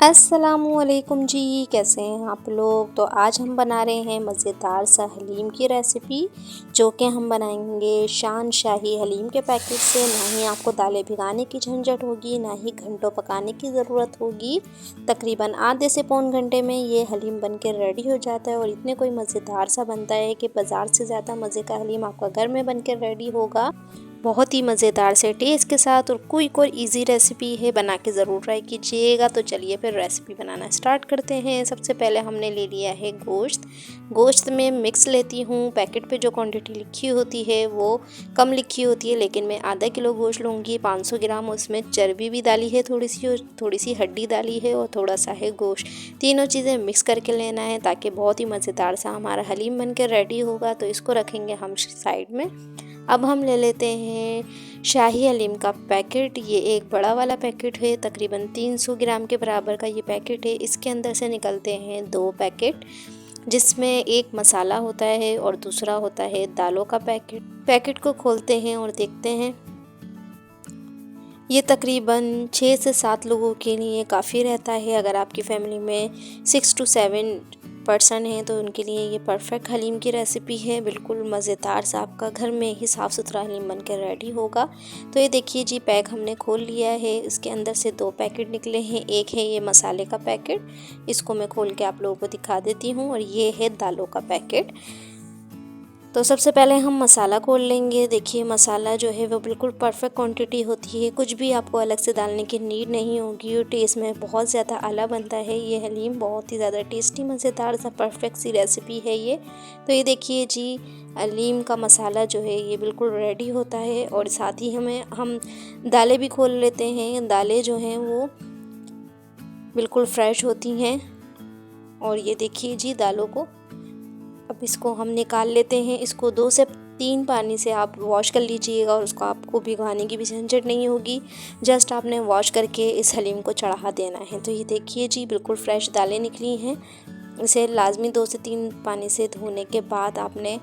अस्सलामुअलैकुम जी, कैसे हैं आप लोग। तो आज हम बना रहे हैं मज़ेदार सा हलीम की रेसिपी, जो कि हम बनाएंगे शान शाही हलीम के पैकेट से। ना ही आपको दालें भिगाने की झंझट होगी, ना ही घंटों पकाने की ज़रूरत होगी। तकरीबन आधे से पौन घंटे में ये हलीम बन के रेडी हो जाता है और इतने कोई मज़ेदार सा बनता है कि बाज़ार से ज़्यादा मज़े का हलीम आपका घर में बन के रेडी होगा। बहुत ही मज़ेदार से टेस्ट के साथ और क्विक और इजी रेसिपी है, बना के ज़रूर ट्राई कीजिएगा। तो चलिए फिर रेसिपी बनाना स्टार्ट करते हैं। सबसे पहले हमने ले लिया है गोश्त में मिक्स लेती हूँ। पैकेट पे जो क्वांटिटी लिखी होती है वो कम लिखी होती है, लेकिन मैं आधा किलो गोश्त लूँगी, 500 ग्राम। उसमें चर्बी भी डाली है थोड़ी सी, और थोड़ी सी हड्डी डाली है और थोड़ा सा है गोश्त। तीनों चीज़ें मिक्स करके लेना है ताकि बहुत ही मज़ेदार सा हमारा हलीम बन के रेडी होगा। तो इसको रखेंगे हम साइड में। अब हम ले लेते हैं शाही हलीम का पैकेट। ये एक बड़ा वाला पैकेट है, तकरीबन 300 ग्राम के बराबर का ये पैकेट है। इसके अंदर से निकलते हैं 2 पैकेट, जिसमें एक मसाला होता है और दूसरा होता है दालों का पैकेट। पैकेट को खोलते हैं और देखते हैं। ये तकरीबन 6 से 7 लोगों के लिए काफ़ी रहता है। अगर आपकी फ़ैमिली में 6 to 7 पर्सन हैं तो उनके लिए ये परफेक्ट हलीम की रेसिपी है। बिल्कुल मज़ेदार सा आपका घर में ही साफ़ सुथरा हलीम बन के रेडी होगा। तो ये देखिए जी, पैक हमने खोल लिया है। इसके अंदर से 2 पैकेट निकले हैं। एक है ये मसाले का पैकेट, इसको मैं खोल के आप लोगों को दिखा देती हूँ, और ये है दालों का पैकेट। तो सबसे पहले हम मसाला खोल लेंगे। देखिए मसाला जो है वो बिल्कुल परफेक्ट क्वांटिटी होती है, कुछ भी आपको अलग से डालने की नीड नहीं होगी। और टेस्ट में बहुत ज़्यादा आला बनता है ये हलीम, बहुत ही ज़्यादा टेस्टी मज़ेदार सा परफेक्ट सी रेसिपी है ये। तो ये देखिए जी, हलीम का मसाला जो है ये बिल्कुल रेडी होता है। और साथ ही हम दालें भी खोल लेते हैं। दालें जो हैं वो बिल्कुल फ्रेश होती हैं। और ये देखिए जी दालों को, अब इसको हम निकाल लेते हैं। इसको 2 से 3 पानी से आप वॉश कर लीजिएगा, और उसको आपको भिगवाने की भी झंझट नहीं होगी। जस्ट आपने वॉश करके इस हलीम को चढ़ा देना है। तो ये देखिए जी, बिल्कुल फ्रेश दालें निकली हैं। इसे लाजमी 2 से 3 पानी से धोने के बाद आपने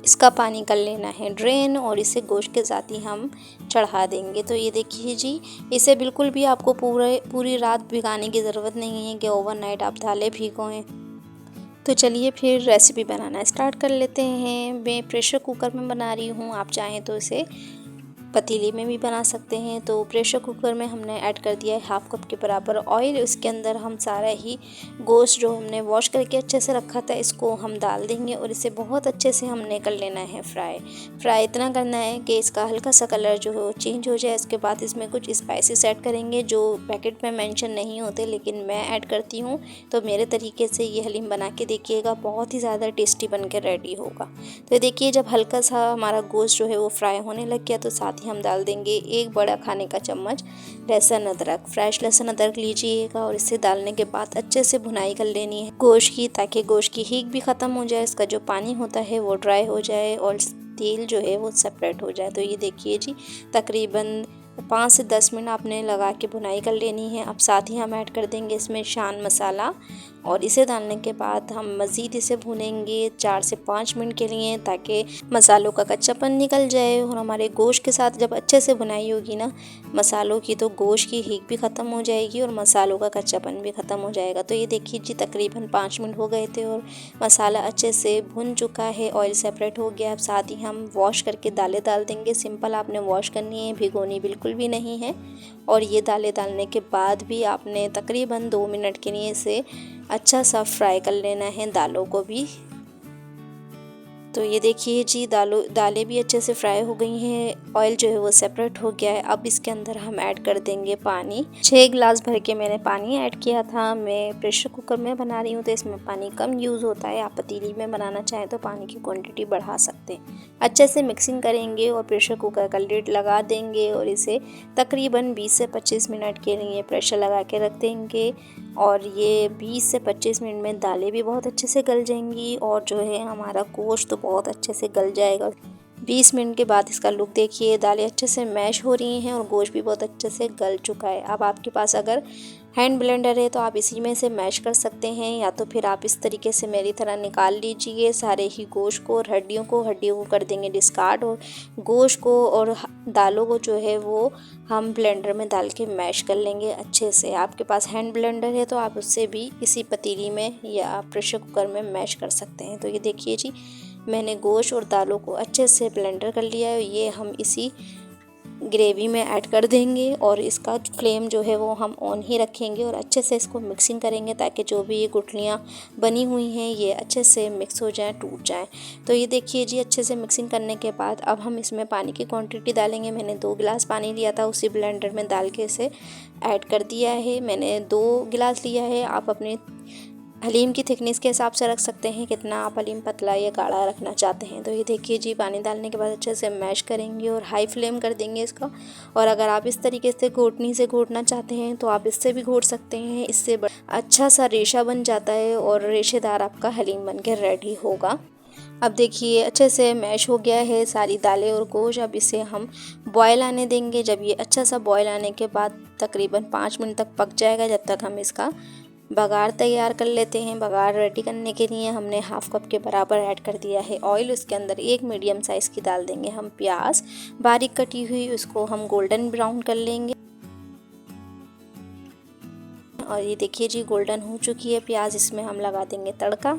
इसका पानी कर लेना है ड्रेन, और इसे गोश्त के साथ ही हम चढ़ा देंगे। तो ये देखिए जी, इसे बिल्कुल भी आपको पूरी रात भिगाने की ज़रूरत नहीं है कि ओवरनाइट आप दालें भिगोएं। तो चलिए फिर रेसिपी बनाना स्टार्ट कर लेते हैं। मैं प्रेशर कुकर में बना रही हूँ, आप चाहें तो इसे पतीली में भी बना सकते हैं। तो प्रेशर कुकर में हमने ऐड कर दिया है 1/2 कप के बराबर ऑयल। इसके अंदर हम सारा ही गोश्त जो हमने वॉश करके अच्छे से रखा था, इसको हम डाल देंगे, और इसे बहुत अच्छे से हमने कर लेना है फ्राई इतना करना है कि इसका हल्का सा कलर जो है वो चेंज हो जाए। इसके बाद इसमें कुछ स्पाइसेस ऐड करेंगे जो पैकेट में मेंशन नहीं होते, लेकिन मैं ऐड करती हूँ। तो मेरे तरीके से ये हलीम बना के देखिएगा, बहुत ही ज़्यादा टेस्टी बन के रेडी होगा। तो देखिए जब हल्का सा हमारा गोश्त जो है वो फ्राई होने लग गया, तो साथ ही हम डाल देंगे 1 बड़ा खाने का चम्मच लहसुन अदरक। फ्रेश लहसुन अदरक लीजिएगा, और इसे डालने के बाद अच्छे से भुनाई कर लेनी है गोश्त की, ताकि गोश्त की हींग भी ख़त्म हो जाए, इसका जो पानी होता है वो ड्राई हो जाए और तेल जो है वो सेपरेट हो जाए। तो ये देखिए जी, तकरीबन 5 से 10 मिनट आपने लगा के भुनाई कर लेनी है। अब साथ ही हम ऐड कर देंगे इसमें शान मसाला, और इसे डालने के बाद हम मज़ीद इसे भूनेंगे 4 से 5 मिनट के लिए, ताकि मसालों का कच्चापन निकल जाए। और हमारे गोश्त के साथ जब अच्छे से भुनाई होगी ना मसालों की, तो गोश्त की हींग भी ख़त्म हो जाएगी और मसालों का कच्चापन भी ख़त्म हो जाएगा। तो ये देखिए जी, तकरीबन 5 मिनट हो गए थे और मसाला अच्छे से भुन चुका है, ऑयल सेपरेट हो गया। अब साथ ही हम वॉश करके दालें डाल देंगे। सिंपल आपने वॉश करनी है, भिगोनी बिल्कुल भी नहीं है। और ये दालें डालने के बाद भी आपने तकरीबन 2 मिनट के लिए इसे अच्छा सा फ्राई कर लेना है, दालों को भी। तो ये देखिए जी, दालें भी अच्छे से फ्राई हो गई हैं, ऑयल जो है वो सेपरेट हो गया है। अब इसके अंदर हम ऐड कर देंगे पानी। 6 गिलास भर के मैंने पानी ऐड किया था। मैं प्रेशर कुकर में बना रही हूँ तो इसमें पानी कम यूज़ होता है। आप पतीली में बनाना चाहें तो पानी की क्वांटिटी बढ़ा सकते हैं। अच्छे से मिक्सिंग करेंगे और प्रेशर कुकर का लिड लगा देंगे, और इसे तकरीबन 20 से 25 मिनट के लिए प्रेशर लगा के रख देंगे। और ये 20 से 25 मिनट में दालें भी बहुत अच्छे से गल जाएंगी, और जो है हमारा गोश्त तो बहुत अच्छे से गल जाएगा। 20 मिनट के बाद इसका लुक देखिए, दालें अच्छे से मैश हो रही हैं और गोश्त भी बहुत अच्छे से गल चुका है। अब आपके पास अगर हैंड ब्लेंडर है तो आप इसी में से मैश कर सकते हैं, या तो फिर आप इस तरीके से मेरी तरह निकाल लीजिए सारे ही गोश्त को और हड्डियों को कर देंगे डिस्कार्ड, और गोश्त को और दालों को जो है वो हम ब्लेंडर में डाल के मैश कर लेंगे अच्छे से। आपके पास हैंड ब्लेंडर है तो आप उससे भी इसी पतीली में या प्रेशर कुकर में मैश कर सकते हैं। तो ये देखिए जी, मैंने गोश्त और दालों को अच्छे से ब्लेंडर कर लिया है। ये हम इसी ग्रेवी में ऐड कर देंगे और इसका फ्लेम जो है वो हम ऑन ही रखेंगे और अच्छे से इसको मिक्सिंग करेंगे ताकि जो भी ये गुठलियाँ बनी हुई हैं ये अच्छे से मिक्स हो जाएं, टूट जाएं। तो ये देखिए जी, अच्छे से मिक्सिंग करने के बाद अब हम इसमें पानी की क्वांटिटी डालेंगे। मैंने 2 गिलास पानी लिया था, उसी ब्लेंडर में डाल के इसे ऐड कर दिया है। मैंने 2 गिलास लिया है। आप अपने हलीम की थिकनेस के हिसाब से रख सकते हैं, कितना आप हलीम पतला या गाढ़ा रखना चाहते हैं। तो ये देखिए जी, पानी डालने के बाद अच्छे से मैश करेंगे और हाई फ्लेम कर देंगे इसका। और अगर आप इस तरीके से घोटनी से घोटना चाहते हैं तो आप इससे भी घोट सकते हैं। इससे अच्छा सा रेशा बन जाता है और रेशेदार आपका हलीम बन के रेडी होगा। अब देखिए अच्छे से मैश हो गया है सारी दालें और गोश्त। अब इसे हम बॉयल आने देंगे। जब ये अच्छा सा बॉयल आने के बाद तकरीबन 5 मिनट तक पक जाएगा, जब तक हम इसका बघार तैयार कर लेते हैं। बघार रेडी करने के लिए हमने हाफ कप के बराबर ऐड कर दिया है ऑयल। उसके अंदर 1 मीडियम साइज़ की डाल देंगे हम प्याज बारीक कटी हुई, उसको हम गोल्डन ब्राउन कर लेंगे। और ये देखिए जी, गोल्डन हो चुकी है प्याज। इसमें हम लगा देंगे तड़का।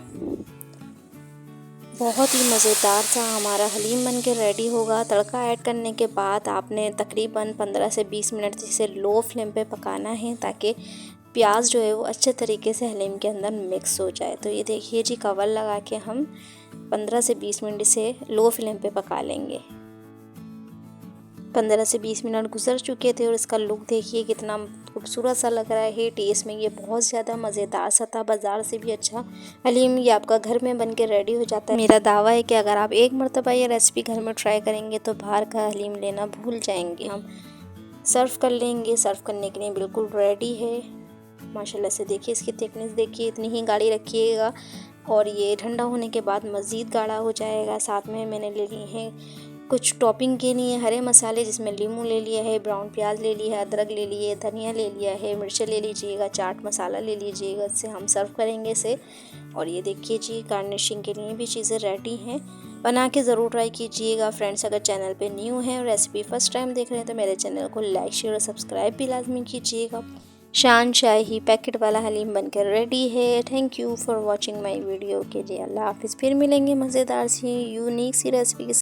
बहुत ही मज़ेदार सा हमारा हलीम बन के रेडी होगा। तड़का ऐड करने के बाद आपने तकरीबन 15 से 20 मिनट इसे लो फ्लेम पे पकाना है ताकि प्याज जो है वो अच्छे तरीके से हलीम के अंदर मिक्स हो जाए। तो ये देखिए जी, कवर लगा के हम 15 से 20 मिनट इसे लो फ्लेम पे पका लेंगे। 15 से 20 मिनट गुजर चुके थे और इसका लुक देखिए कितना खूबसूरत सा लग रहा है। टेस्ट में ये बहुत ज़्यादा मज़ेदार सा था, बाज़ार से भी अच्छा हलीम ये आपका घर में बन के रेडी हो जाता है। मेरा दावा है कि अगर आप एक मरतबा ये रेसिपी घर में ट्राई करेंगे तो बाहर का हलीम लेना भूल जाएंगे। हम सर्व कर लेंगे। सर्व करने के लिए बिल्कुल रेडी है। माशाल्लाह से देखिए, इसकी थिकनेस देखिए, इतनी ही गाढ़ी रखिएगा और ये ठंडा होने के बाद मज़ीद गाढ़ा हो जाएगा। साथ में मैंने ले ली है कुछ टॉपिंग के लिए हरे मसाले, जिसमें लीमू ले लिया है, ब्राउन प्याज ले लिया है, अदरक ले लिए, धनिया ले लिया है, मिर्च ले लीजिएगा, चाट मसाला ले लीजिएगा। इससे हम सर्व करेंगे इसे। और ये देखिए जी, गार्निशिंग के लिए भी चीज़ें रेडी हैं। बना के ज़रूर ट्राई कीजिएगा फ्रेंड्स। अगर चैनल पे न्यू है और रेसिपी फर्स्ट टाइम देख रहे हैं तो मेरे चैनल को लाइक शेयर और सब्सक्राइब भी लाजमी कीजिएगा। शान शाही पैकेट वाला हलीम बनकर रेडी है। Thank you for watching my video के लिए। अल्लाह हाफिज़। फिर मिलेंगे मज़ेदार सी यूनिक सी रेसिपी के